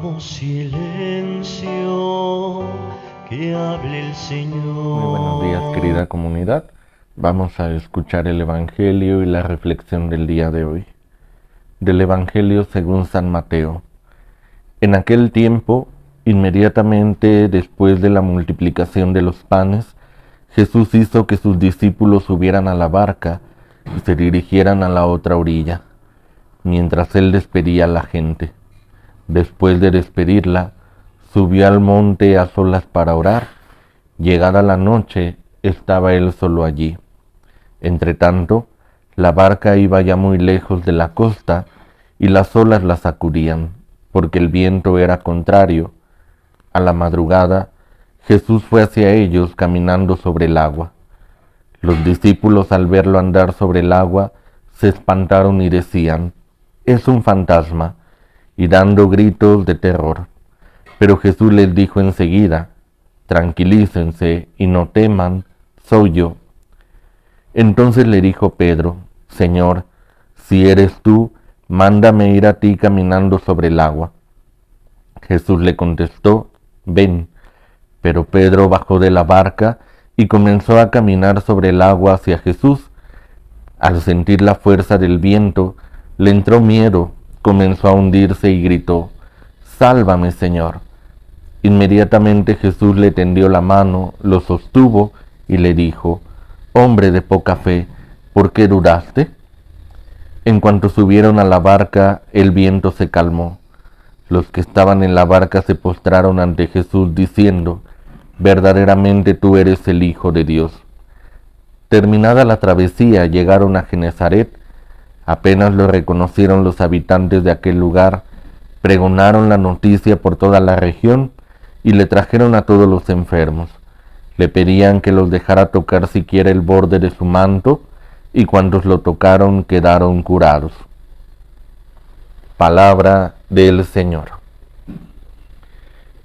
Hagamos silencio, que hable el Señor. Muy buenos días, querida comunidad. Vamos a escuchar el Evangelio y la reflexión del día de hoy. Del Evangelio según San Mateo. En aquel tiempo, inmediatamente después de la multiplicación de los panes, Jesús hizo que sus discípulos subieran a la barca y se dirigieran a la otra orilla, mientras él despedía a la gente. Después de despedirla, subió al monte a solas para orar. Llegada la noche, estaba él solo allí. Entretanto, la barca iba ya muy lejos de la costa y las olas la sacudían, porque el viento era contrario. A la madrugada, Jesús fue hacia ellos caminando sobre el agua. Los discípulos, al verlo andar sobre el agua, se espantaron y decían: «Es un fantasma», y dando gritos de terror. Pero Jesús les dijo enseguida: «Tranquilícense y no teman, soy yo». Entonces le dijo Pedro: «Señor, si eres tú, mándame ir a ti caminando sobre el agua». Jesús le contestó: «Ven». Pero Pedro bajó de la barca y comenzó a caminar sobre el agua hacia Jesús. Al sentir la fuerza del viento, le entró miedo, comenzó a hundirse y gritó: «Sálvame, Señor». Inmediatamente Jesús le tendió la mano, lo sostuvo y le dijo: «Hombre de poca fe, ¿por qué dudaste?». En cuanto subieron a la barca, el viento se calmó. Los que estaban en la barca se postraron ante Jesús diciendo: «Verdaderamente tú eres el Hijo de Dios». Terminada la travesía, llegaron a Genezaret. Apenas lo reconocieron los habitantes de aquel lugar, pregonaron la noticia por toda la región y le trajeron a todos los enfermos. Le pedían que los dejara tocar siquiera el borde de su manto, y cuantos lo tocaron quedaron curados. Palabra del Señor.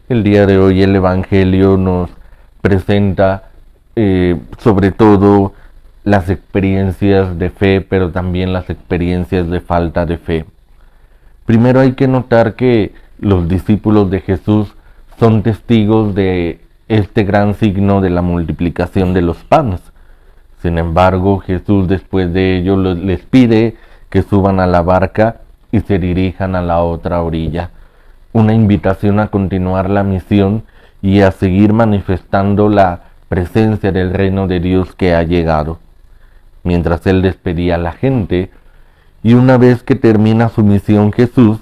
El día de hoy el Evangelio nos presenta sobre todo las experiencias de fe, pero también las experiencias de falta de fe. Primero hay que notar que los discípulos de Jesús son testigos de este gran signo de la multiplicación de los panes. Sin embargo, Jesús después de ello les pide que suban a la barca y se dirijan a la otra orilla. Una invitación a continuar la misión y a seguir manifestando la presencia del reino de Dios que ha llegado. Mientras él despedía a la gente, y una vez que termina su misión, Jesús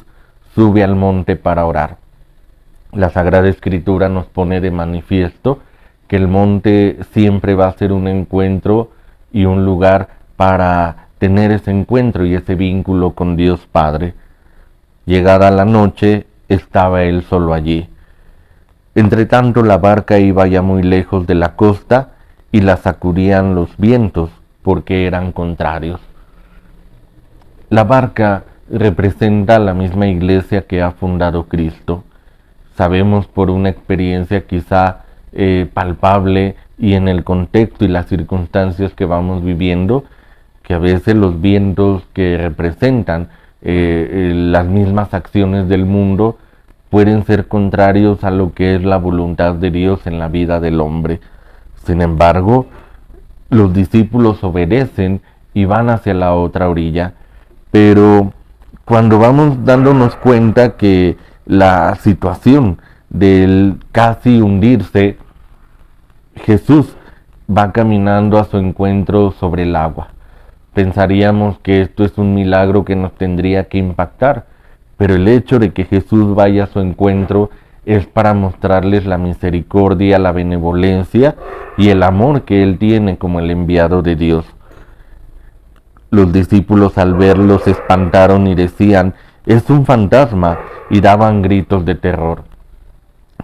sube al monte para orar. La Sagrada Escritura nos pone de manifiesto que el monte siempre va a ser un encuentro y un lugar para tener ese encuentro y ese vínculo con Dios Padre. Llegada la noche, estaba él solo allí. Entretanto, la barca iba ya muy lejos de la costa y la sacudían los vientos porque eran contrarios. La barca representa la misma iglesia que ha fundado Cristo. Sabemos por una experiencia quizá palpable y en el contexto y las circunstancias que vamos viviendo, que a veces los vientos que representan las mismas acciones del mundo pueden ser contrarios a lo que es la voluntad de Dios en la vida del hombre. Sin embargo, los discípulos obedecen y van hacia la otra orilla. Pero cuando vamos dándonos cuenta que la situación del casi hundirse, Jesús va caminando a su encuentro sobre el agua. Pensaríamos que esto es un milagro que nos tendría que impactar, pero el hecho de que Jesús vaya a su encuentro es para mostrarles la misericordia, la benevolencia y el amor que Él tiene como el enviado de Dios. Los discípulos al verlo se espantaron y decían: «Es un fantasma», y daban gritos de terror.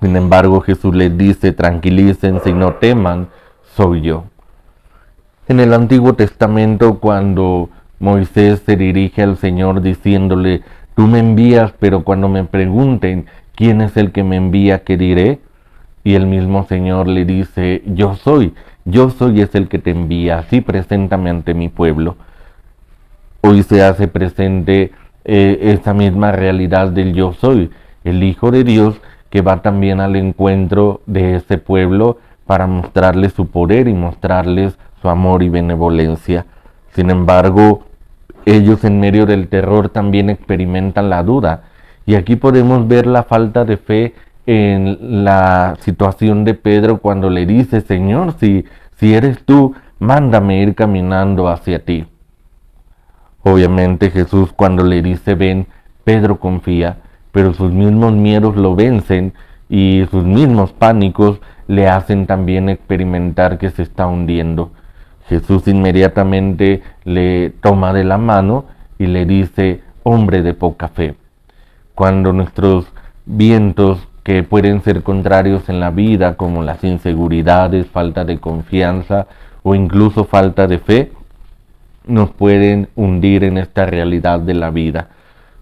Sin embargo, Jesús les dice: «Tranquilícense y no teman, soy yo». En el Antiguo Testamento, cuando Moisés se dirige al Señor diciéndole: «Tú me envías, pero cuando me pregunten quién es el que me envía, ¿qué diré?», y el mismo Señor le dice: yo soy es el que te envía, así preséntame ante mi pueblo». Hoy se hace presente esa misma realidad del yo soy, el Hijo de Dios, que va también al encuentro de ese pueblo para mostrarles su poder y mostrarles su amor y benevolencia. Sin embargo, ellos en medio del terror también experimentan la duda. Y aquí podemos ver la falta de fe en la situación de Pedro cuando le dice: Señor, si eres tú, mándame ir caminando hacia ti. Obviamente Jesús, cuando le dice ven, Pedro confía, pero sus mismos miedos lo vencen y sus mismos pánicos le hacen también experimentar que se está hundiendo. Jesús inmediatamente le toma de la mano y le dice: hombre de poca fe. Cuando nuestros vientos, que pueden ser contrarios en la vida, como las inseguridades, falta de confianza o incluso falta de fe, nos pueden hundir en esta realidad de la vida.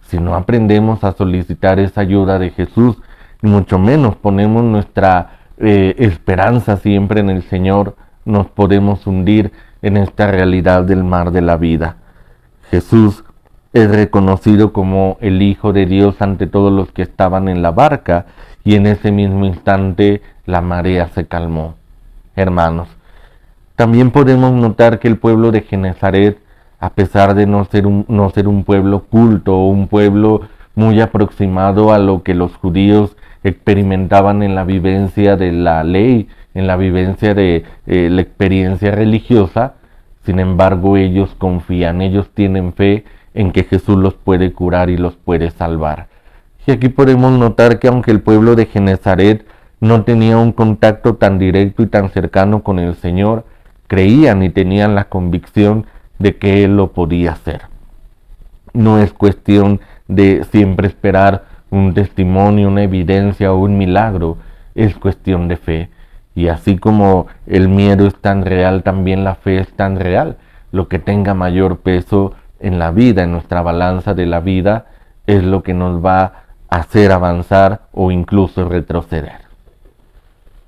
Si no aprendemos a solicitar esa ayuda de Jesús, y mucho menos ponemos nuestra esperanza siempre en el Señor, nos podemos hundir en esta realidad del mar de la vida. Jesús es reconocido como el Hijo de Dios ante todos los que estaban en la barca, y en ese mismo instante la marea se calmó. Hermanos, también podemos notar que el pueblo de Genezaret, a pesar de no ser un pueblo culto o un pueblo muy aproximado a lo que los judíos experimentaban en la vivencia de la ley, en la vivencia de la experiencia religiosa, sin embargo ellos confían, ellos tienen fe en que Jesús los puede curar y los puede salvar. Y aquí podemos notar que aunque el pueblo de Genezaret no tenía un contacto tan directo y tan cercano con el Señor, creían y tenían la convicción de que Él lo podía hacer. No es cuestión de siempre esperar un testimonio, una evidencia o un milagro, es cuestión de fe. Y así como el miedo es tan real, también la fe es tan real. Lo que tenga mayor peso en la vida, en nuestra balanza de la vida, es lo que nos va a hacer avanzar o incluso retroceder.